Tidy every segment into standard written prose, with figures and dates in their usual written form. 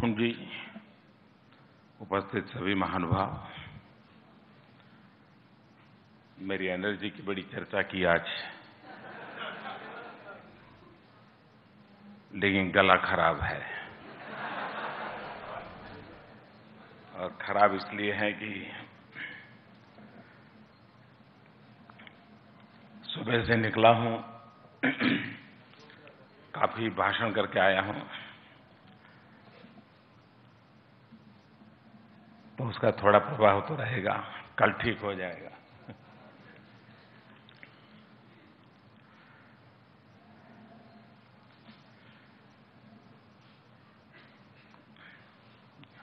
अरुण जी, उपस्थित सभी महानुभाव, मेरी एनर्जी की बड़ी चर्चा की आज, लेकिन गला खराब है। और खराब इसलिए है कि सुबह से निकला हूं, काफी भाषण करके आया हूं, तो उसका थोड़ा प्रभाव तो रहेगा। कल ठीक हो जाएगा।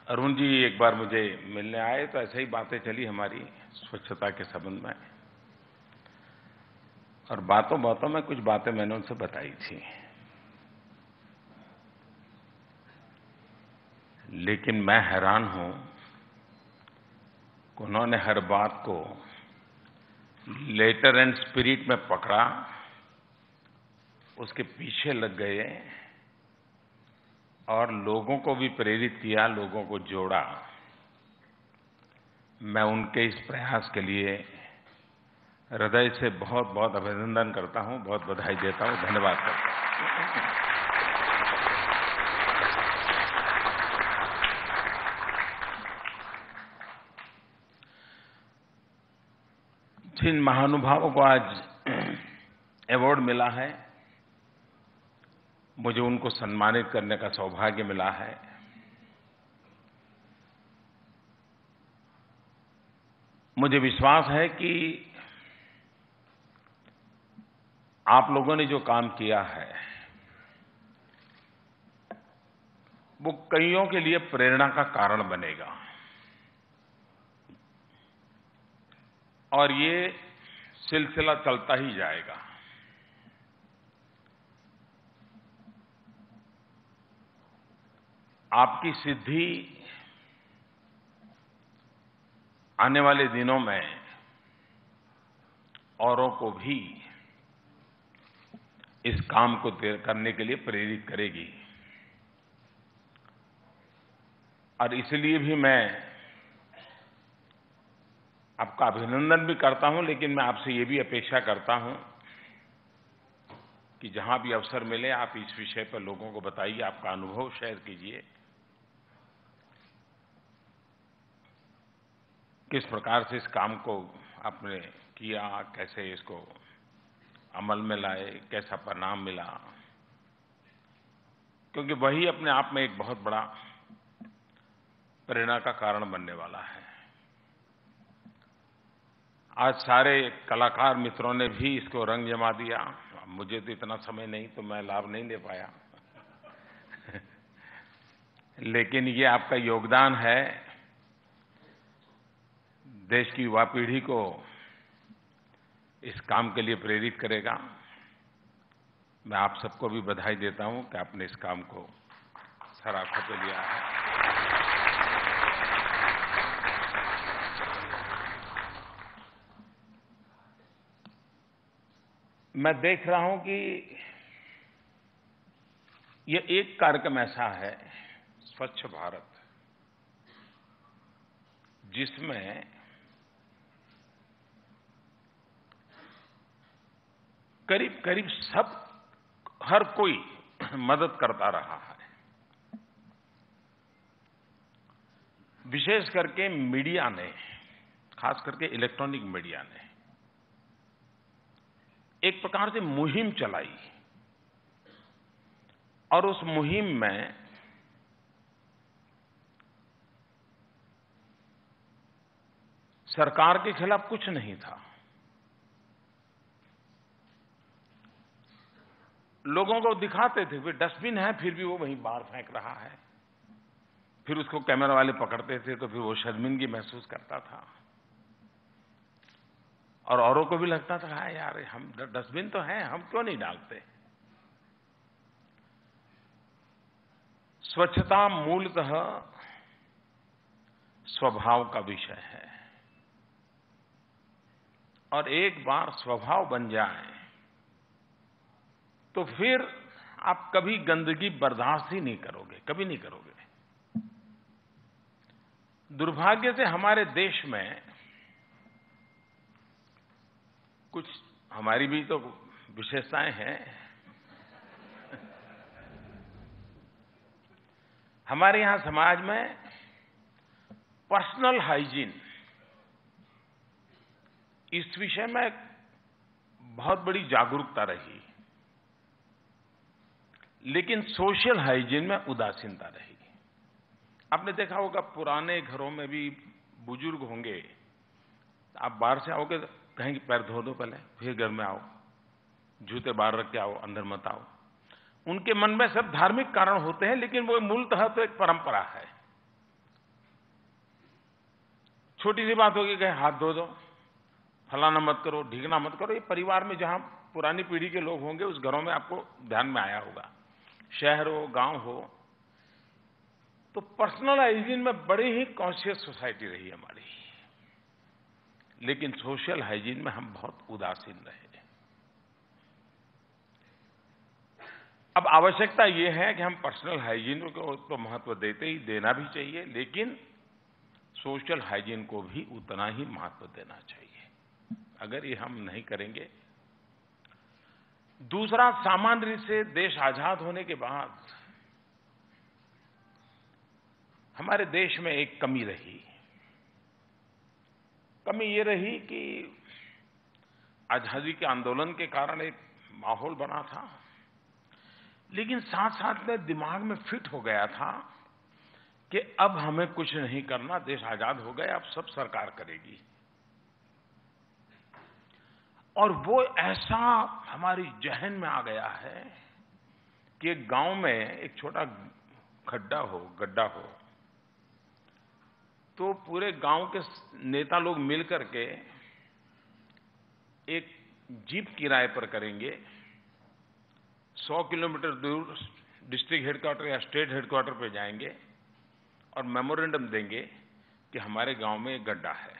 अरुण जी एक बार मुझे मिलने आए तो ऐसे ही बातें चली हमारी स्वच्छता के संबंध में, और बातों बातों में कुछ बातें मैंने उनसे बताई थी, लेकिन मैं हैरान हूं कि उन्होंने हर बात को लेटर एंड स्पिरिट में पकड़ा, उसके पीछे लग गए और लोगों को भी प्रेरित किया, लोगों को जोड़ा। मैं उनके इस प्रयास के लिए हृदय से बहुत बहुत अभिनंदन करता हूं, बहुत बधाई देता हूं, धन्यवाद करता हूं। जिन महानुभावों को आज अवार्ड मिला है, मुझे उनको सम्मानित करने का सौभाग्य मिला है। मुझे विश्वास है कि आप लोगों ने जो काम किया है वो कईयों के लिए प्रेरणा का कारण बनेगा, और ये सिलसिला चलता ही जाएगा। आपकी सिद्धि आने वाले दिनों में औरों को भी इस काम को करने के लिए प्रेरित करेगी। और इसलिए भी मैं आपका अभिनंदन भी करता हूं, लेकिन मैं आपसे ये भी अपेक्षा करता हूं कि जहां भी अवसर मिले आप इस विषय पर लोगों को बताइए, आपका अनुभव शेयर कीजिए, किस प्रकार से इस काम को आपने किया, कैसे इसको अमल में लाए, कैसा परिणाम मिला, क्योंकि वही अपने आप में एक बहुत बड़ा प्रेरणा का कारण बनने वाला है। आज सारे कलाकार मित्रों ने भी इसको रंग जमा दिया। मुझे तो इतना समय नहीं, तो मैं लाभ नहीं ले पाया लेकिन ये आपका योगदान है, देश की युवा पीढ़ी को इस काम के लिए प्रेरित करेगा। मैं आप सबको भी बधाई देता हूं कि आपने इस काम को सराखों पे लिया है। मैं देख रहा हूं कि ये एक कार्यक्रम ऐसा है, स्वच्छ भारत, जिसमें करीब करीब हर कोई मदद करता रहा है। विशेष करके मीडिया ने, खास करके इलेक्ट्रॉनिक मीडिया ने एक प्रकार से मुहिम चलाई, और उस मुहिम में सरकार के खिलाफ कुछ नहीं था। लोगों को दिखाते थे, वे डस्टबिन है, फिर भी वो वहीं बाहर फेंक रहा है। फिर उसको कैमरा वाले पकड़ते थे तो फिर वो शर्मिंदगी महसूस करता था, और औरों को भी लगता था, हाँ यार, हम डस्टबिन तो है, हम क्यों नहीं डालते। स्वच्छता मूलतः स्वभाव का विषय है, और एक बार स्वभाव बन जाए तो फिर आप कभी गंदगी बर्दाश्त ही नहीं करोगे, कभी नहीं करोगे। दुर्भाग्य से हमारे देश में कुछ हमारी भी तो विशेषताएं हैं। हमारे यहां समाज में पर्सनल हाइजीन इस विषय में बहुत बड़ी जागरूकता रही, लेकिन सोशल हाइजीन में उदासीनता रही। आपने देखा होगा पुराने घरों में भी बुजुर्ग होंगे, आप बाहर से आओगे तो कहेंगे पैर धो दो पहले, फिर घर में आओ, जूते बाहर रख के आओ, अंदर मत आओ। उनके मन में सब धार्मिक कारण होते हैं, लेकिन वो मूलतः तो एक परंपरा है। छोटी सी बात होगी कहे हाथ धो दो, फलाना मत करो, ढीकना मत करो। ये परिवार में जहां पुरानी पीढ़ी के लोग होंगे उस घरों में आपको ध्यान में आया होगा। शहर हो, गांव हो, तो पर्सनल हाइजीन में बड़ी ही कॉन्शियस सोसाइटी रही हमारी, लेकिन सोशल हाइजीन में हम बहुत उदासीन रहे। अब आवश्यकता यह है कि हम पर्सनल हाइजीन को तो महत्व देते ही, देना भी चाहिए, लेकिन सोशल हाइजीन को भी उतना ही महत्व देना चाहिए। अगर ये हम नहीं करेंगे। दूसरा, सामान्य रूप से देश आजाद होने के बाद हमारे देश में एक कमी रही। कमी ये रही कि आजादी के आंदोलन के कारण एक माहौल बना था, लेकिन साथ साथ में दिमाग में फिट हो गया था कि अब हमें कुछ नहीं करना, देश आजाद हो गया, अब सब सरकार करेगी। और वो ऐसा हमारी जहन में आ गया है कि एक गांव में एक छोटा गड्ढा हो तो पूरे गांव के नेता लोग मिलकर के एक जीप किराए पर करेंगे, 100 किलोमीटर दूर डिस्ट्रिक्ट हेडक्वार्टर या स्टेट हेडक्वार्टर पे जाएंगे और मेमोरेंडम देंगे कि हमारे गांव में एक गड्ढा है।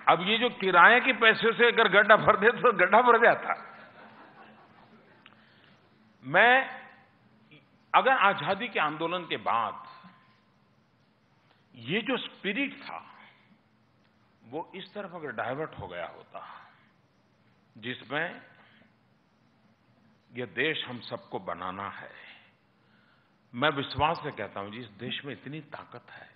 अब ये जो किराए के पैसे से अगर गड्ढा भर दे तो गड्ढा भर जाता। अगर आजादी के आंदोलन के बाद ये जो स्पिरिट था वो इस तरफ अगर डाइवर्ट हो गया होता, जिसमें यह देश हम सबको बनाना है, मैं विश्वास से कहता हूं जिस देश में इतनी ताकत है।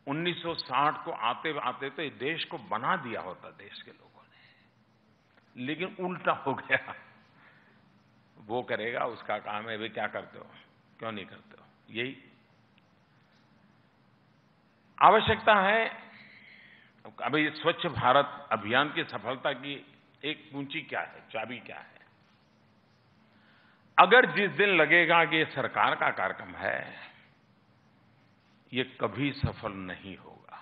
1960 को आते आते तो इस देश को बना दिया होता देश के लोगों ने, लेकिन उल्टा हो गया। वो करेगा, उसका काम है, वे क्या करते हो, क्यों नहीं करते हो। यही आवश्यकता है। अभी स्वच्छ भारत अभियान की सफलता की एक कुंजी क्या है, चाबी क्या है? अगर जिस दिन लगेगा कि ये सरकार का कार्यक्रम है, ये कभी सफल नहीं होगा।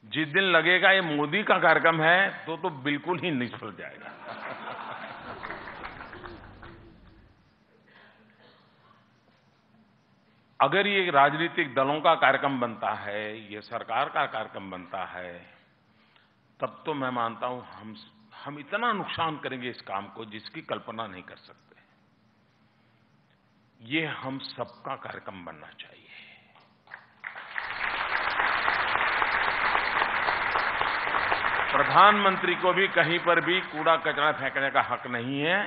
जिस दिन लगेगा ये मोदी का कार्यक्रम है तो बिल्कुल ही निष्फल जाएगा। अगर ये राजनीतिक दलों का कार्यक्रम बनता है, ये सरकार का कार्यक्रम बनता है, तब तो मैं मानता हूं हम इतना नुकसान करेंगे इस काम को जिसकी कल्पना नहीं कर सकते। ये हम सबका कार्यक्रम बनना चाहिए। प्रधानमंत्री को भी कहीं पर भी कूड़ा कचरा फेंकने का हक नहीं है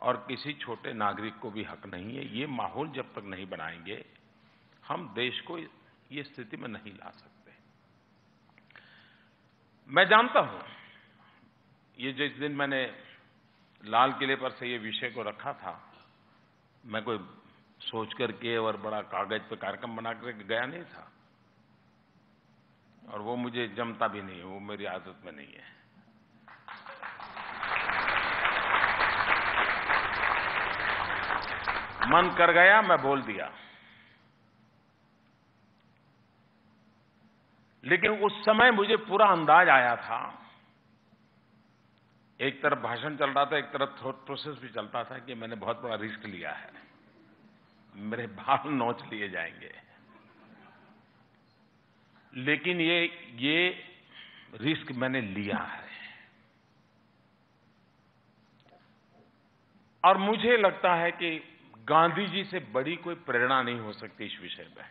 और किसी छोटे नागरिक को भी हक नहीं है। ये माहौल जब तक नहीं बनाएंगे हम देश को ये स्थिति में नहीं ला सकते। मैं जानता हूं, ये जिस दिन मैंने लाल किले पर से ये विषय को रखा था, मैं कोई सोच करके और बड़ा कागज पे कार्यक्रम बना करके गया नहीं था, और वो मुझे जमता भी नहीं है, वो मेरी आदत में नहीं है। मन कर गया, मैं बोल दिया। लेकिन उस समय मुझे पूरा अंदाज आया था। एक तरफ भाषण चल रहा था, एक तरफ थॉट प्रोसेस भी चलता था कि मैंने बहुत बड़ा रिस्क लिया है, मेरे बाल नोच लिए जाएंगे। लेकिन ये रिस्क मैंने लिया है, और मुझे लगता है कि गांधी जी से बड़ी कोई प्रेरणा नहीं हो सकती इस विषय में।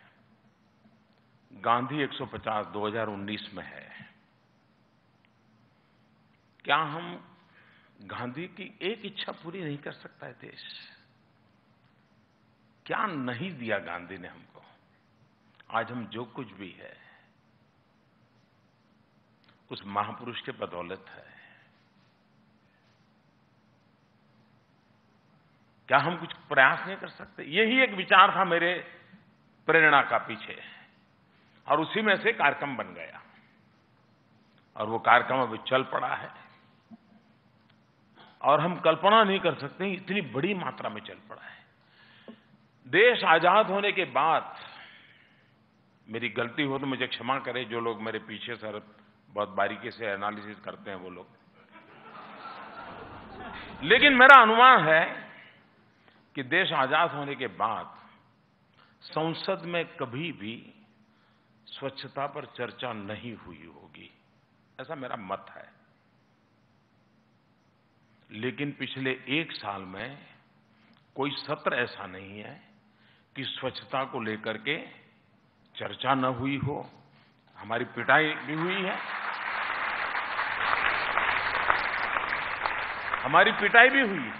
गांधी 150 2019 में है। क्या हम गांधी की एक इच्छा पूरी नहीं कर सकता है देश? क्या नहीं दिया गांधी ने हमको? आज हम जो कुछ भी है उस महापुरुष के बदौलत है। क्या हम कुछ प्रयास नहीं कर सकते? यही एक विचार था मेरे प्रेरणा का पीछे, और उसी में से कार्यक्रम बन गया, और वो कार्यक्रम अभी चल पड़ा है, और हम कल्पना नहीं कर सकते इतनी बड़ी मात्रा में चल पड़ा है। देश आजाद होने के बाद, मेरी गलती हो तो मुझे क्षमा करें जो लोग मेरे पीछे सर बहुत बारीकी से एनालिसिस करते हैं वो लोग, लेकिन मेरा अनुमान है कि देश आजाद होने के बाद संसद में कभी भी स्वच्छता पर चर्चा नहीं हुई होगी, ऐसा मेरा मत है। लेकिन पिछले 1 साल में कोई सत्र ऐसा नहीं है कि स्वच्छता को लेकर के चर्चा न हुई हो। हमारी पिटाई भी हुई है, हमारी पिटाई भी हुई है।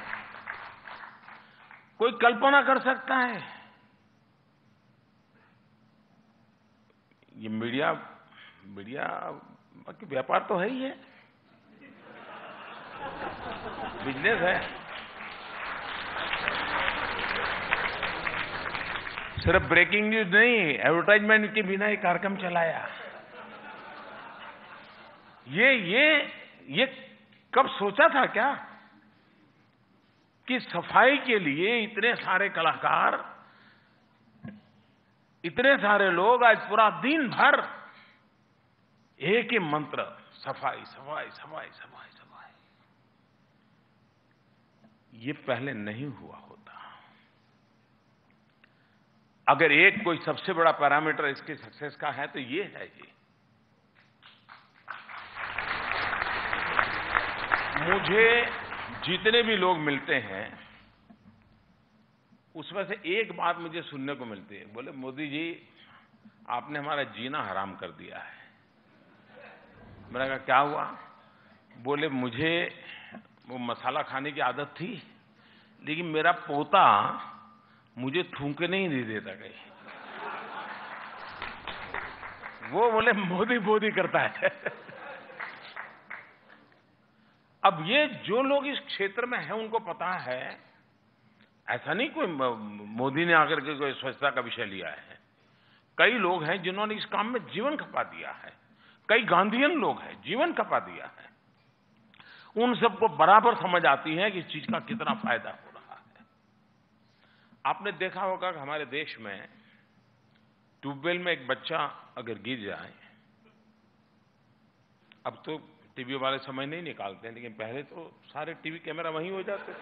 कोई कल्पना कर सकता है? ये मीडिया बाकी व्यापार तो है ही है, बिजनेस है। सिर्फ ब्रेकिंग न्यूज नहीं, एडवर्टाइजमेंट के बिना ये कार्यक्रम चलाया। ये कब सोचा था क्या कि सफाई के लिए इतने सारे कलाकार, इतने सारे लोग आज पूरा दिन भर एक ही मंत्र, सफाई सफाई सफाई सफाई सफाई। ये पहले नहीं हुआ होता। अगर एक कोई सबसे बड़ा पैरामीटर इसकी सक्सेस का है तो ये है। ये मुझे जितने भी लोग मिलते हैं उसमें से एक बात मुझे सुनने को मिलती है, बोले मोदी जी आपने हमारा जीना हराम कर दिया है। मैंने कहा क्या हुआ? बोले मुझे वो मसाला खाने की आदत थी, लेकिन मेरा पोता मुझे थूकने ही नहीं देता कहीं। वो बोले मोदी मोदी करता है। अब ये जो लोग इस क्षेत्र में हैं उनको पता है, ऐसा नहीं कोई मोदी ने आकर के कोई स्वच्छता का विषय लिया है। कई लोग हैं जिन्होंने इस काम में जीवन खपा दिया है, कई गांधीयन लोग हैं, जीवन खपा दिया है। उन सबको बराबर समझ आती है कि इस चीज का कितना फायदा हो रहा है। आपने देखा होगा कि हमारे देश में ट्यूबवेल में एक बच्चा अगर गिर जाए, अब तो टीवी वाले समय नहीं निकालते हैं, लेकिन पहले तो सारे टीवी कैमरा वहीं हो जाते थे।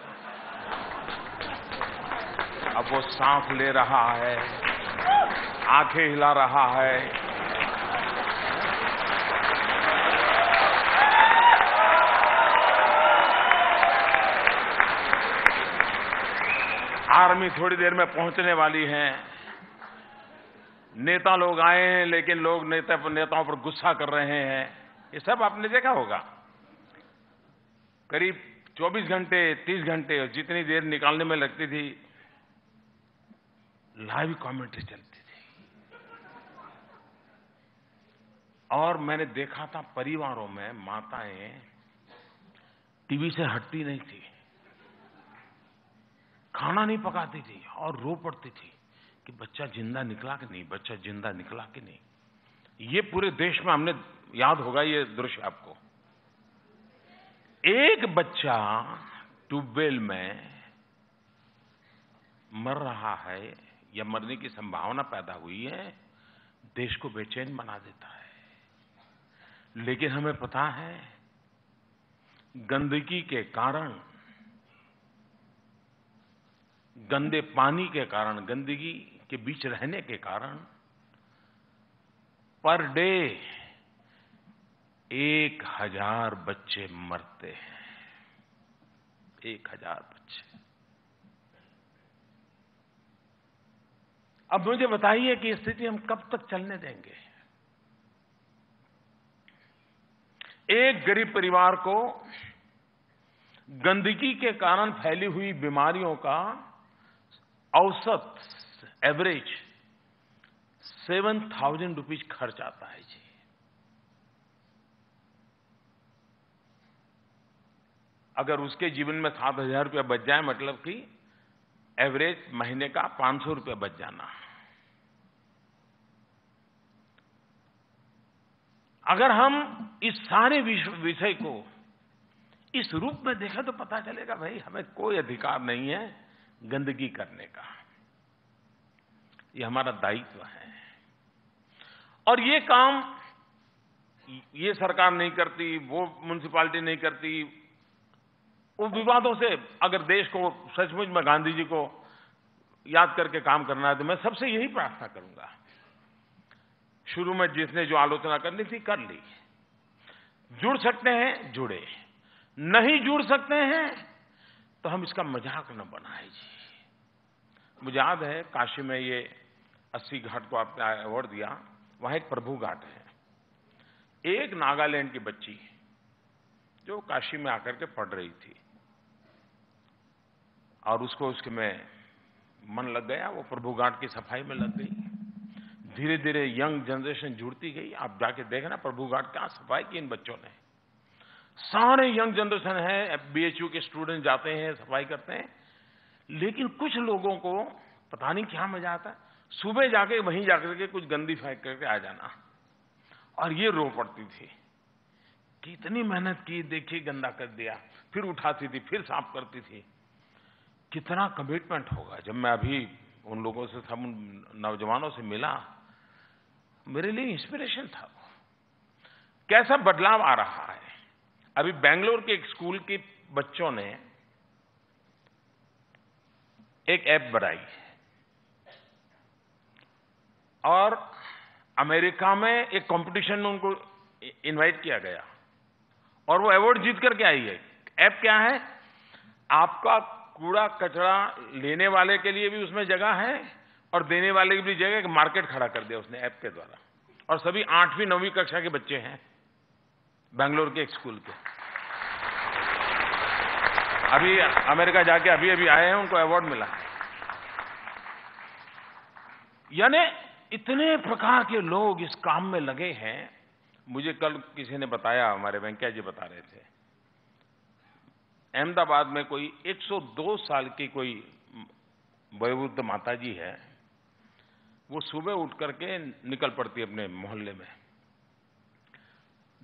अब वो सांस ले रहा है, आंखें हिला रहा है, आर्मी थोड़ी देर में पहुंचने वाली है, नेता लोग आए हैं लेकिन लोग नेताओं पर गुस्सा कर रहे हैं। ये सब आपने देखा होगा। करीब 24 घंटे 30 घंटे और जितनी देर निकालने में लगती थी, लाइव कमेंट्री चलती थी। और मैंने देखा था परिवारों में माताएं टीवी से हटती नहीं थी, खाना नहीं पकाती थी और रो पड़ती थी कि बच्चा जिंदा निकला कि नहीं, बच्चा जिंदा निकला कि नहीं। ये पूरे देश में हमने, याद होगा ये दृश्य आपको। एक बच्चा ट्यूबवेल में मर रहा है या मरने की संभावना पैदा हुई है, देश को बेचैन बना देता है। लेकिन हमें पता है गंदगी के कारण, गंदे पानी के कारण, गंदगी के बीच रहने के कारण पर डे 1000 बच्चे मरते हैं। 1000 बच्चे। अब मुझे बताइए कि स्थिति हम कब तक चलने देंगे? एक गरीब परिवार को गंदगी के कारण फैली हुई बीमारियों का औसत एवरेज 7,000 रुपीज खर्च आता है जी। अगर उसके जीवन में 7,000 रुपया बच जाए, मतलब कि एवरेज महीने का 500 रुपया बच जाना। अगर हम इस सारे विषय को इस रूप में देखें तो पता चलेगा भाई हमें कोई अधिकार नहीं है गंदगी करने का। ये हमारा दायित्व है और ये काम ये सरकार नहीं करती, वो म्युनिसिपैलिटी नहीं करती। वो विवादों से अगर देश को सचमुच में गांधी जी को याद करके काम करना है तो मैं सबसे यही प्रार्थना करूंगा। शुरू में जिसने जो आलोचना करनी थी कर ली, जुड़ सकते हैं जुड़े, नहीं जुड़ सकते हैं तो हम इसका मजाक न बनाएं जी। मुझे याद है काशी में ये 80 घाट को आपने अवार्ड दिया, वहां एक प्रभु घाट है। एक नागालैंड की बच्ची जो काशी में आकर के पढ़ रही थी और उसको उसके में मन लग गया, वो प्रभु घाट की सफाई में लग गई। धीरे धीरे यंग जनरेशन जुड़ती गई। आप जाके देखना प्रभु घाट क्या सफाई की इन बच्चों ने। सारे यंग जनरेशन है, बीएचयू के स्टूडेंट जाते हैं, सफाई करते हैं। लेकिन कुछ लोगों को पता नहीं क्या मजा आता है, सुबह जाके वहीं जाकर के कुछ गंदी फेंक करके आ जाना। और ये रो पड़ती थी, कितनी मेहनत की, देखिए गंदा कर दिया, फिर उठाती थी, फिर साफ करती थी। कितना कमिटमेंट होगा। जब मैं अभी उन लोगों से, सब उन नौजवानों से मिला, मेरे लिए इंस्पिरेशन था वो। कैसा बदलाव आ रहा है। अभी बेंगलोर के एक स्कूल के बच्चों ने एक ऐप बनाई और अमेरिका में एक कंपटीशन में उनको इनवाइट किया गया और वो अवार्ड जीत करके आई है। ऐप क्या है? आपका कूड़ा कचरा लेने वाले के लिए भी उसमें जगह है और देने वाले की भी जगह। एक मार्केट खड़ा कर दिया उसने ऐप के द्वारा। और सभी 8वीं 9वीं कक्षा के बच्चे हैं बेंगलोर के एक स्कूल के। अभी अमेरिका जाके अभी अभी आए हैं, उनको अवार्ड मिला। यानी इतने प्रकार के लोग इस काम में लगे हैं। मुझे कल किसी ने बताया, हमारे वेंकैया जी बता रहे थे, अहमदाबाद में कोई 102 साल की कोई वयोवृद्ध माता जी है। वो सुबह उठ करके निकल पड़ती है अपने मोहल्ले में,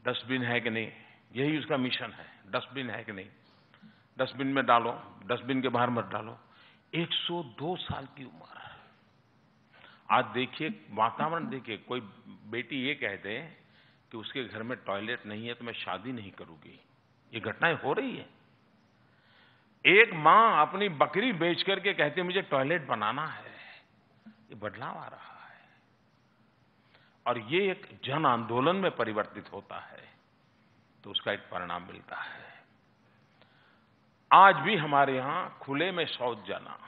डस्टबिन है कि नहीं, यही उसका मिशन है। डस्टबिन है कि नहीं, डस्टबिन में डालो, डस्टबिन के बाहर मत डालो। 102 साल की उम्र। आज देखिए वातावरण देखिए, कोई बेटी ये कह दे कि उसके घर में टॉयलेट नहीं है तो मैं शादी नहीं करूंगी। ये घटनाएं हो रही है। एक मां अपनी बकरी बेच करके कहती है मुझे टॉयलेट बनाना है। ये बदलाव आ रहा है और ये एक जन आंदोलन में परिवर्तित होता है तो उसका एक परिणाम मिलता है। आज भी हमारे यहां खुले में शौच जाना,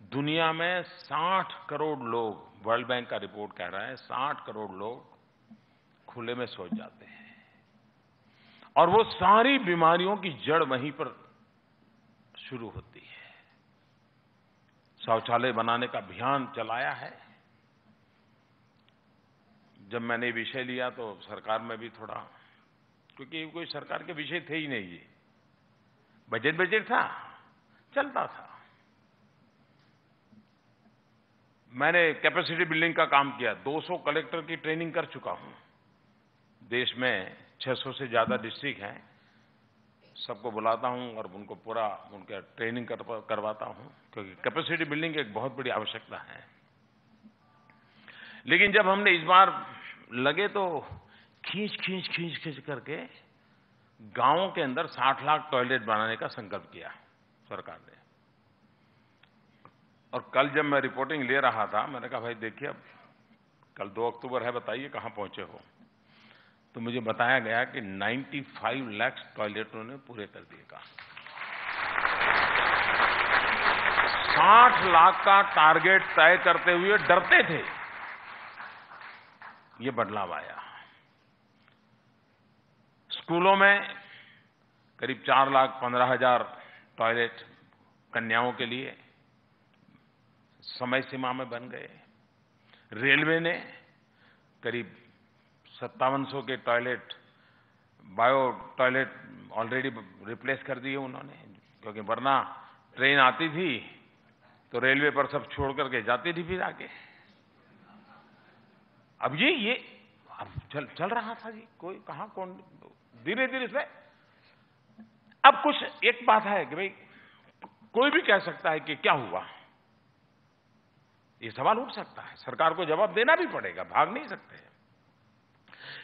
दुनिया में 60 करोड़ लोग, वर्ल्ड बैंक का रिपोर्ट कह रहा है 60 करोड़ लोग खुले में शौच जाते हैं और वो सारी बीमारियों की जड़ वहीं पर शुरू होती है। शौचालय बनाने का अभियान चलाया है। जब मैंने विषय लिया तो सरकार में भी थोड़ा, क्योंकि कोई सरकार के विषय थे ही नहीं, ये बजट था, चलता था। मैंने कैपेसिटी बिल्डिंग का काम किया, 200 कलेक्टर की ट्रेनिंग कर चुका हूं। देश में 600 से ज्यादा डिस्ट्रिक्ट हैं, सबको बुलाता हूं और उनको पूरा उनका ट्रेनिंग करवाता हूं, क्योंकि कैपेसिटी बिल्डिंग एक बहुत बड़ी आवश्यकता है। लेकिन जब हमने इस बार लगे तो खींच करके गांवों के अंदर 60 लाख टॉयलेट बनाने का संकल्प किया सरकार ने। और कल जब मैं रिपोर्टिंग ले रहा था, मैंने कहा भाई देखिए अब कल 2 अक्टूबर है, बताइए कहां पहुंचे हो। तो मुझे बताया गया कि 95 लाख टॉयलेटों ने पूरे कर दिए काम। 60 लाख का टारगेट तय करते हुए डरते थे। ये बदलाव आया। स्कूलों में करीब 4,15,000 टॉयलेट कन्याओं के लिए समय सीमा में बन गए। रेलवे ने करीब 5700 के toilet, bio toilet already replace कर दिए उन्होंने, क्योंकि वरना ट्रेन आती थी तो रेलवे पर सब छोड़ करके जाती थी फिर आगे। अब ये अब चल रहा था जी, कोई कहां कौन धीरे धीरे से। अब कुछ एक बात है कि भाई कोई भी कह सकता है कि क्या हुआ, ये सवाल उठ सकता है, सरकार को जवाब देना भी पड़ेगा, भाग नहीं सकते।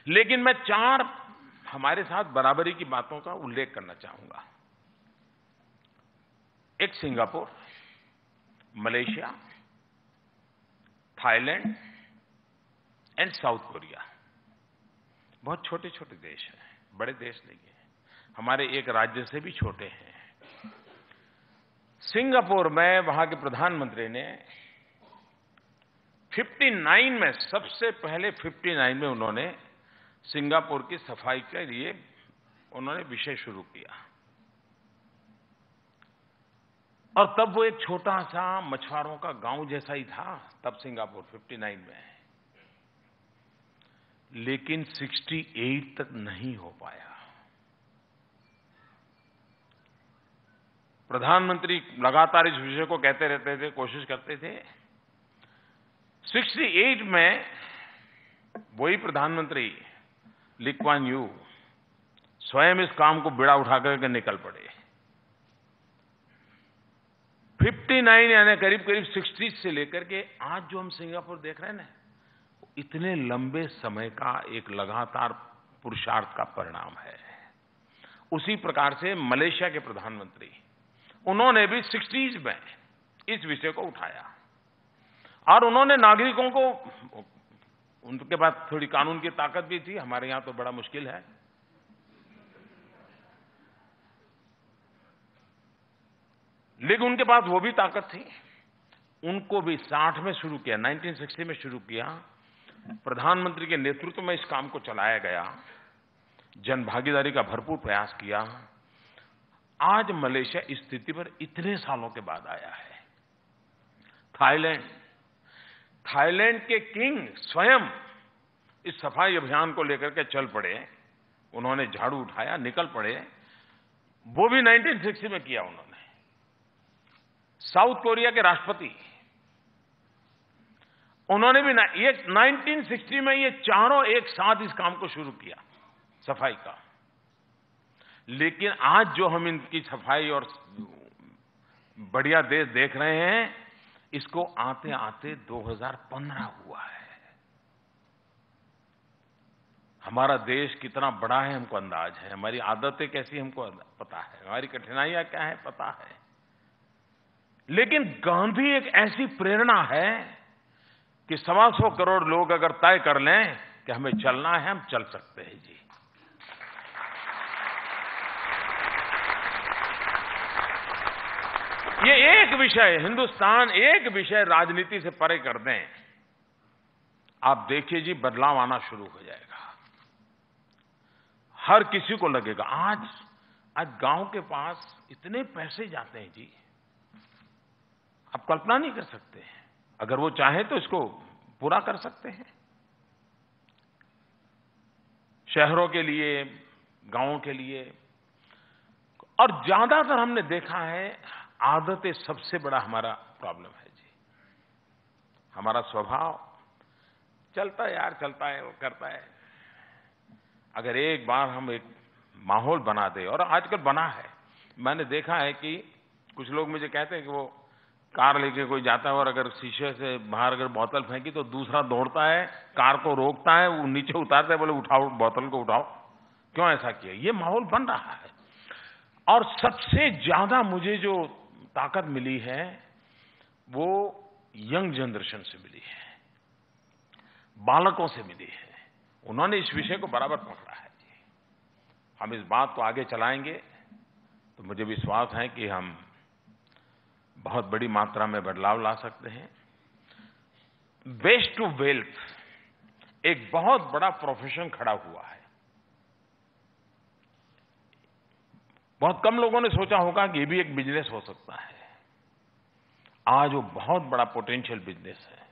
लेकिन मैं 4 हमारे साथ बराबरी की बातों का उल्लेख करना चाहूंगा। एक Singapore, Malaysia, Thailand and south Korea. बहुत छोटे छोटे देश हैं, बड़े देश नहीं है, हमारे एक राज्य से भी छोटे हैं। सिंगापुर में वहां के प्रधानमंत्री ने 59 में, सबसे पहले 59 में उन्होंने सिंगापुर की सफाई के लिए उन्होंने विषय शुरू किया। और तब वो एक छोटा सा मछुआरों का गांव जैसा ही था, तब सिंगापुर 59 में। लेकिन 68 तक नहीं हो पाया। प्रधानमंत्री लगातार इस विषय को कहते रहते थे, कोशिश करते थे। 68 में वही प्रधानमंत्री ली कुआन यू स्वयं इस काम को बिड़ा उठा करके निकल पड़े। 59 यानी करीब करीब 60 से लेकर के आज जो हम सिंगापुर देख रहे हैं ना, इतने लंबे समय का एक लगातार पुरुषार्थ का परिणाम है। उसी प्रकार से मलेशिया के प्रधानमंत्री, उन्होंने भी 60s में इस विषय को उठाया और उन्होंने नागरिकों को, उनके पास थोड़ी कानून की ताकत भी थी, हमारे यहां तो बड़ा मुश्किल है। लेकिन उनके पास वो भी ताकत थी, उनको भी 60 में शुरू किया, 1960 में शुरू किया। प्रधानमंत्री के नेतृत्व में इस काम को चलाया गया, जनभागीदारी का भरपूर प्रयास किया। आज मलेशिया इस स्थिति पर इतने सालों के बाद आया है। थाईलैंड के किंग स्वयं इस सफाई अभियान को लेकर के चल पड़े, उन्होंने झाड़ू उठाया, निकल पड़े। वो भी 1960 में किया उन्होंने। साउथ कोरिया के राष्ट्रपति, उन्होंने भी ये 1960 में ये चारों एक साथ इस काम को शुरू किया, सफाई का। लेकिन आज जो हम इनकी सफाई और बढ़िया देश देख रहे हैं, इसको आते आते 2015 हुआ है। हमारा देश कितना बड़ा है हमको अंदाज है, हमारी आदतें कैसी हमको पता है, हमारी कठिनाइयां क्या है पता है। लेकिन गांधी एक ऐसी प्रेरणा है कि 125 करोड़ लोग अगर तय कर लें कि हमें चलना है, हम चल सकते हैं जी। ये एक विषय, हिंदुस्तान एक विषय राजनीति से परे कर दें, आप देखिए जी बदलाव आना शुरू हो जाएगा। हर किसी को लगेगा। आज गांव के पास इतने पैसे जाते हैं जी, आप कल्पना नहीं कर सकते हैं। अगर वो चाहे तो इसको पूरा कर सकते हैं। शहरों के लिए, गांवों के लिए। और ज्यादातर हमने देखा है, आदतें सबसे बड़ा हमारा प्रॉब्लम है जी। हमारा स्वभाव चलता है यार, चलता है, वो करता है। अगर एक बार हम एक माहौल बना दे, और आजकल बना है, मैंने देखा है कि कुछ लोग मुझे कहते हैं कि वो कार लेके कोई जाता है और अगर शीशे से बाहर अगर बोतल फेंकी तो दूसरा दौड़ता है, कार को रोकता है, वो नीचे उतारता है, बोले उठाओ बोतल को, उठाओ। क्यों ऐसा किया? ये माहौल बन रहा है। और सबसे ज्यादा मुझे जो ताकत मिली है वो यंग जनरेशन से मिली है, बालकों से मिली है। उन्होंने इस विषय को बराबर पकड़ा है जी। हम इस बात को आगे चलाएंगे तो मुझे विश्वास है कि हम बहुत बड़ी मात्रा में बदलाव ला सकते हैं। वेस्ट टू वेल्थ एक बहुत बड़ा प्रोफेशन खड़ा हुआ है। बहुत कम लोगों ने सोचा होगा कि ये भी एक बिजनेस हो सकता है। आज वो बहुत बड़ा पोटेंशियल बिजनेस है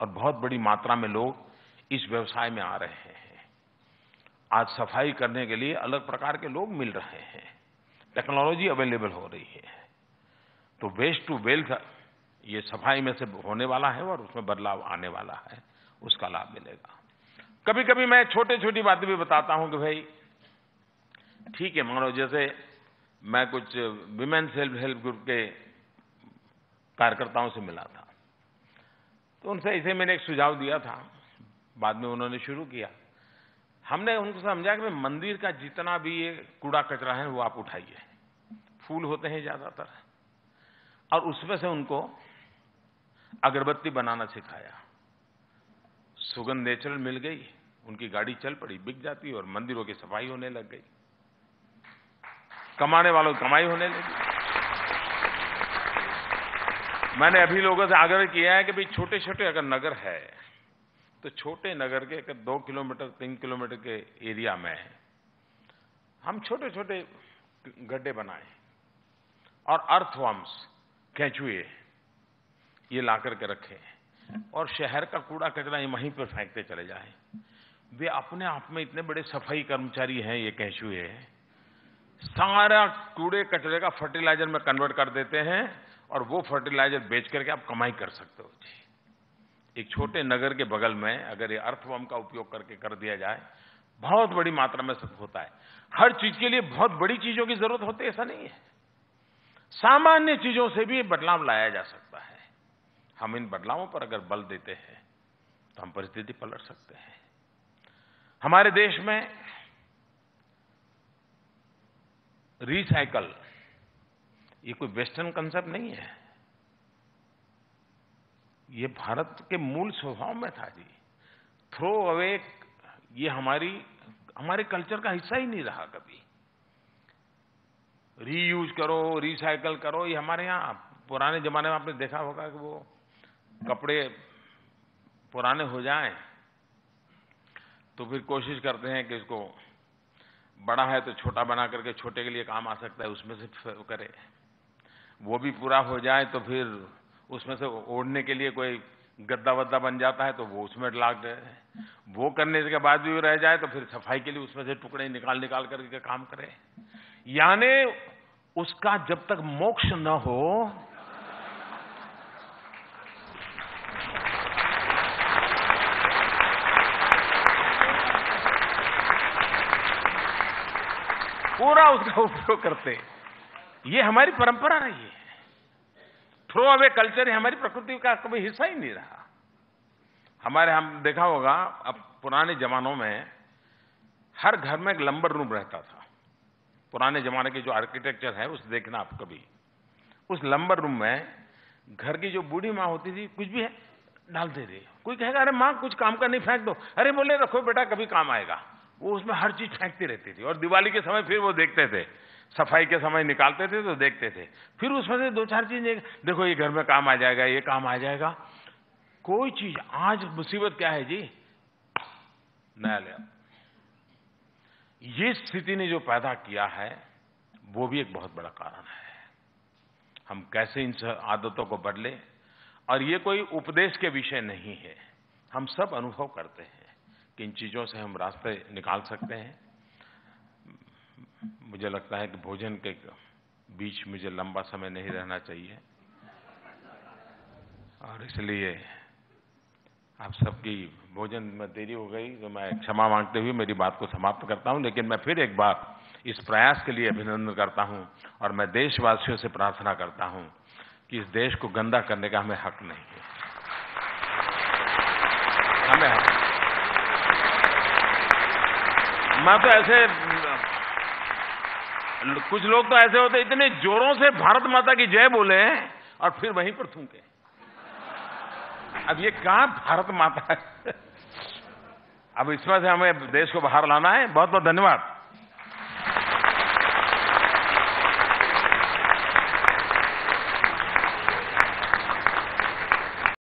और बहुत बड़ी मात्रा में लोग इस व्यवसाय में आ रहे हैं। आज सफाई करने के लिए अलग प्रकार के लोग मिल रहे हैं, टेक्नोलॉजी अवेलेबल हो रही है। तो वेस्ट टू वेल्थ ये सफाई में से होने वाला है और उसमें बदलाव आने वाला है, उसका लाभ मिलेगा। कभी कभी मैं छोटी बातें भी बताता हूं कि भाई ठीक है, मानो जैसे मैं कुछ विमेन सेल्फ हेल्प ग्रुप के कार्यकर्ताओं से मिला था, तो उनसे ऐसे मैंने एक सुझाव दिया था, बाद में उन्होंने शुरू किया। हमने उनको समझा कि मंदिर का जितना भी ये कूड़ा कचरा है वो आप उठाइए, फूल होते हैं ज्यादातर, और उसमें से उनको अगरबत्ती बनाना सिखाया। सुगंध नेचुरल मिल गई, उनकी गाड़ी चल पड़ी, बिक जाती और मंदिरों की सफाई होने लग गई, कमाने वालों की कमाई होने लगी। मैंने अभी लोगों से आग्रह किया है कि भाई छोटे छोटे अगर नगर है तो छोटे नगर के 2 किलोमीटर 3 किलोमीटर के एरिया में हम छोटे छोटे गड्ढे बनाएं और अर्थवर्म्स, केंचुए, ये ला करके रखें और शहर का कूड़ा कचरा वहीं पर फेंकते चले जाएं। वे अपने आप में इतने बड़े सफाई कर्मचारी हैं, ये केंचुए सारा कूड़े कचरे का फर्टिलाइजर में कन्वर्ट कर देते हैं और वो फर्टिलाइजर बेच करके आप कमाई कर सकते हो जी। एक छोटे नगर के बगल में अगर ये अर्थवर्म का उपयोग करके कर दिया जाए, बहुत बड़ी मात्रा में होता है। हर चीज के लिए बहुत बड़ी चीजों की जरूरत होती है ऐसा नहीं है, सामान्य चीजों से भी बदलाव लाया जा सकता है। हम इन बदलावों पर अगर बल देते हैं तो हम परिस्थिति पलट सकते हैं। हमारे देश में रिसाइकल ये कोई वेस्टर्न कंसेप्ट नहीं है, ये भारत के मूल स्वभाव में था जी। थ्रो अवे ये हमारे कल्चर का हिस्सा ही नहीं रहा कभी। रीयूज करो, रिसाइकल करो, ये हमारे यहाँ पुराने जमाने में आपने देखा होगा कि वो कपड़े पुराने हो जाएं तो फिर कोशिश करते हैं कि इसको बड़ा है तो छोटा बना करके छोटे के लिए काम आ सकता है उसमें से करे, वो भी पूरा हो जाए तो फिर उसमें से ओढ़ने के लिए कोई गद्दा वद्दा बन जाता है तो वो उसमें लाग दे। वो करने के बाद भी रह जाए तो फिर सफाई के लिए उसमें से टुकड़े निकाल करके काम करे। यानी उसका जब तक मोक्ष न हो पूरा उसका उपयोग करते, ये हमारी परंपरा रही है। थ्रो अवे कल्चर हमारी प्रकृति का कभी हिस्सा ही नहीं रहा। हम देखा होगा, अब पुराने जमानों में हर घर में एक लंबर रूम रहता था। पुराने जमाने के जो आर्किटेक्चर है उसे देखना आप कभी, उस लंबर रूम में घर की जो बूढ़ी माँ होती थी कुछ भी है डाल दे रही, कोई कहेगा अरे माँ कुछ काम का नहीं फेंक दो, अरे बोले रखो बेटा कभी काम आएगा। वो उसमें हर चीज फेंकती रहती थी और दिवाली के समय फिर वो देखते थे, सफाई के समय निकालते थे तो देखते थे, फिर उसमें से 2-4 चीजें देखो ये घर में काम आ जाएगा, ये काम आ जाएगा। कोई चीज, आज मुसीबत क्या है जी, नया लिया। ये स्थिति ने जो पैदा किया है वो भी एक बहुत बड़ा कारण है। हम कैसे इन आदतों को बदले, और ये कोई उपदेश के विषय नहीं है, हम सब अनुभव करते हैं कि इन चीजों से हम रास्ते निकाल सकते हैं। मुझे लगता है कि भोजन के बीच मुझे लंबा समय नहीं रहना चाहिए और इसलिए आप सबकी भोजन में देरी हो गई तो मैं क्षमा मांगते हुए मेरी बात को समाप्त करता हूं। लेकिन मैं फिर एक बार इस प्रयास के लिए अभिनंदन करता हूं और मैं देशवासियों से प्रार्थना करता हूं कि इस देश को गंदा करने का हमें हक नहीं है, हमें हक। मैं तो ऐसे, कुछ लोग तो ऐसे होते इतने जोरों से भारत माता की जय बोले और फिर वहीं पर थूके। अब ये कहां भारत माता है? अब इसमें से हमें देश को बाहर लाना है। बहुत बहुत धन्यवाद।